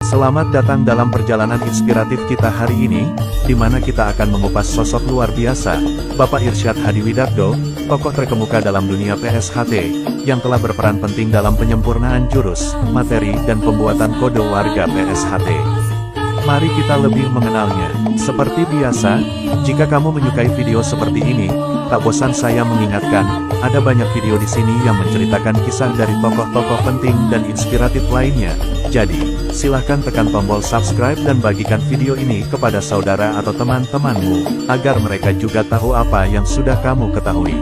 Selamat datang dalam perjalanan inspiratif kita hari ini, di mana kita akan mengupas sosok luar biasa, Bapak Irsyad Hadiwidakdo, tokoh terkemuka dalam dunia PSHT, yang telah berperan penting dalam penyempurnaan jurus, materi, dan pembuatan kode warga PSHT. Mari kita lebih mengenalnya. Seperti biasa, jika kamu menyukai video seperti ini, tak bosan saya mengingatkan, ada banyak video di sini yang menceritakan kisah dari tokoh-tokoh penting dan inspiratif lainnya. Jadi, silahkan tekan tombol subscribe dan bagikan video ini kepada saudara atau teman-temanmu, agar mereka juga tahu apa yang sudah kamu ketahui.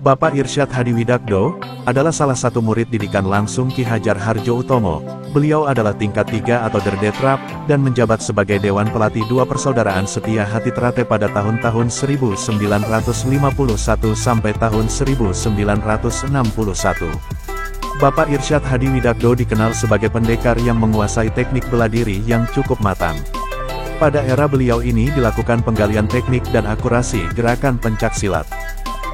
Bapak Irsyad Hadiwidakdo adalah salah satu murid didikan langsung Ki Hajar Hardjoutomo. Beliau adalah tingkat 3 atau Derdetrap, dan menjabat sebagai Dewan Pelatih dua Persaudaraan Setia Hati Trate pada tahun-tahun 1951 sampai tahun 1961. Bapak Irsyad Hadiwidakdo dikenal sebagai pendekar yang menguasai teknik bela diri yang cukup matang. Pada era beliau ini dilakukan penggalian teknik dan akurasi gerakan pencaksilat.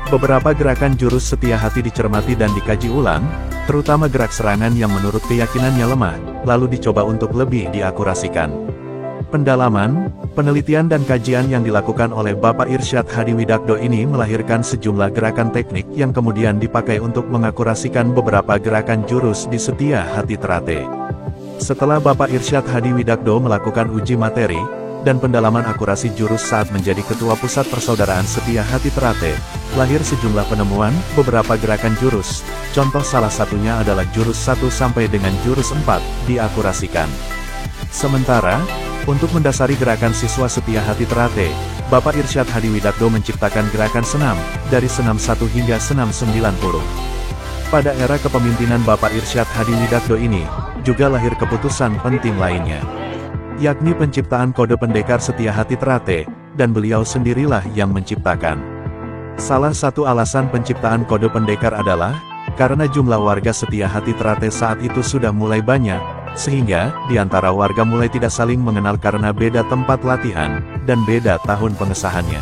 Beberapa gerakan jurus setia hati dicermati dan dikaji ulang, terutama gerak serangan yang menurut keyakinannya lemah, lalu dicoba untuk lebih diakurasikan. Pendalaman, penelitian dan kajian yang dilakukan oleh Bapak Irsyad Hadiwidakdo ini melahirkan sejumlah gerakan teknik yang kemudian dipakai untuk mengakurasikan beberapa gerakan jurus di setia hati Trate. Setelah Bapak Irsyad Hadiwidakdo melakukan uji materi dan pendalaman akurasi jurus saat menjadi Ketua Pusat Persaudaraan Setia Hati Trate, lahir sejumlah penemuan, beberapa gerakan jurus, contoh salah satunya adalah jurus 1 sampai dengan jurus 4, diakurasikan. Sementara, untuk mendasari gerakan siswa Setia Hati Trate, Bapak Irsyad Hadiwidakdo menciptakan gerakan senam, dari senam 1 hingga senam 90. Pada era kepemimpinan Bapak Irsyad Hadiwidakdo ini, juga lahir keputusan penting lainnya, yakni penciptaan kode pendekar Setia Hati Trate, dan beliau sendirilah yang menciptakan. Salah satu alasan penciptaan kode pendekar adalah, karena jumlah warga Setia Hati Trate saat itu sudah mulai banyak, sehingga, di antara warga mulai tidak saling mengenal karena beda tempat latihan, dan beda tahun pengesahannya.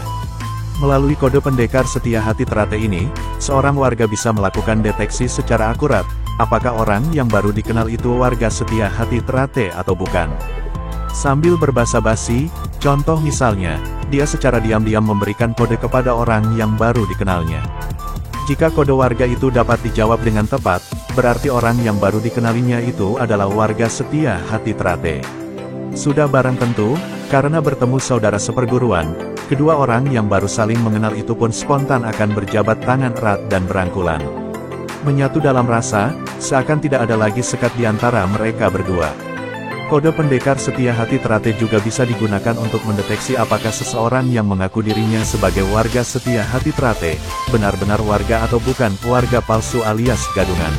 Melalui kode pendekar Setia Hati Trate ini, seorang warga bisa melakukan deteksi secara akurat, apakah orang yang baru dikenal itu warga Setia Hati Trate atau bukan. Sambil berbasa-basi, contoh misalnya, dia secara diam-diam memberikan kode kepada orang yang baru dikenalnya. Jika kode warga itu dapat dijawab dengan tepat, berarti orang yang baru dikenalinya itu adalah warga Setia Hati Trate. Sudah barang tentu, karena bertemu saudara seperguruan, kedua orang yang baru saling mengenal itu pun spontan akan berjabat tangan erat dan berangkulan. Menyatu dalam rasa, seakan tidak ada lagi sekat di antara mereka berdua. Kode pendekar Setia Hati Trate juga bisa digunakan untuk mendeteksi apakah seseorang yang mengaku dirinya sebagai warga Setia Hati Trate, benar-benar warga atau bukan warga palsu alias gadungan.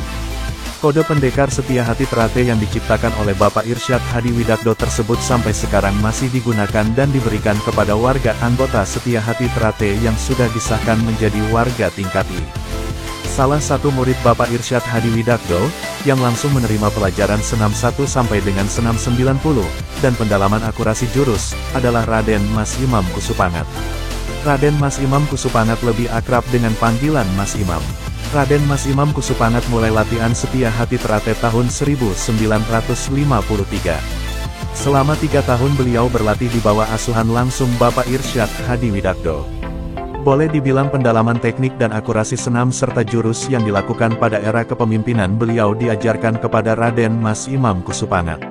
Kode pendekar Setia Hati Trate yang diciptakan oleh Bapak Irsyad Hadiwidakdo tersebut sampai sekarang masih digunakan dan diberikan kepada warga anggota Setia Hati Trate yang sudah disahkan menjadi warga tingkat I. Salah satu murid Bapak Irsyad Hadiwidakdo, yang langsung menerima pelajaran senam 1 sampai dengan senam 90, dan pendalaman akurasi jurus, adalah Raden Mas Imam Kusupangat. Raden Mas Imam Kusupangat lebih akrab dengan panggilan Mas Imam. Raden Mas Imam Kusupangat mulai latihan Setia Hati Trate tahun 1953. Selama 3 tahun beliau berlatih di bawah asuhan langsung Bapak Irsyad Hadiwidakdo. Boleh dibilang pendalaman teknik dan akurasi senam serta jurus yang dilakukan pada era kepemimpinan beliau diajarkan kepada Raden Mas Imam Kusupangat.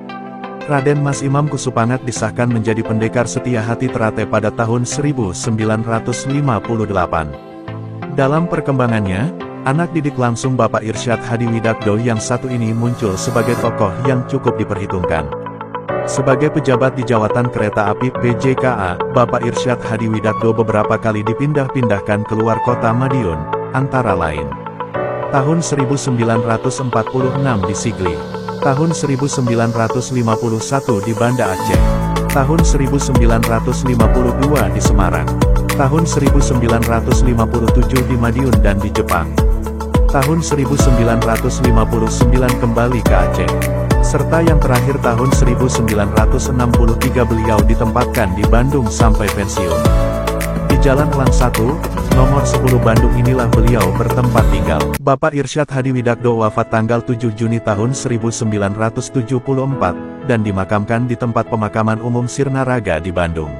Raden Mas Imam Kusupangat disahkan menjadi pendekar Setia Hati Trate pada tahun 1958. Dalam perkembangannya, anak didik langsung Bapak Irsyad Hadiwidakdo yang satu ini muncul sebagai tokoh yang cukup diperhitungkan. Sebagai pejabat di Jawatan Kereta Api PJKA, Bapak Irsyad Hadiwidakdo beberapa kali dipindah-pindahkan keluar kota Madiun, antara lain tahun 1946 di Sigli, tahun 1951 di Banda Aceh, tahun 1952 di Semarang, tahun 1957 di Madiun dan di Jepang, tahun 1959 kembali ke Aceh. serta yang terakhir tahun 1963 beliau ditempatkan di Bandung sampai pensiun. Jalan Elang 1, nomor 10 Bandung inilah beliau bertempat tinggal. Bapak Irsyad Hadi Widakdo wafat tanggal 7 Juni tahun 1974, dan dimakamkan di tempat pemakaman umum Sirna Raga di Bandung.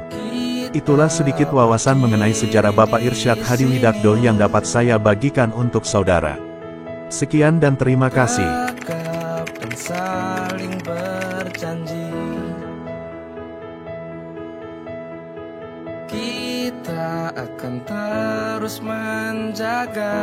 Itulah sedikit wawasan mengenai sejarah Bapak Irsyad Hadi Widakdo yang dapat saya bagikan untuk saudara. Sekian dan terima kasih. Dan saling berjanji, kita akan terus menjaga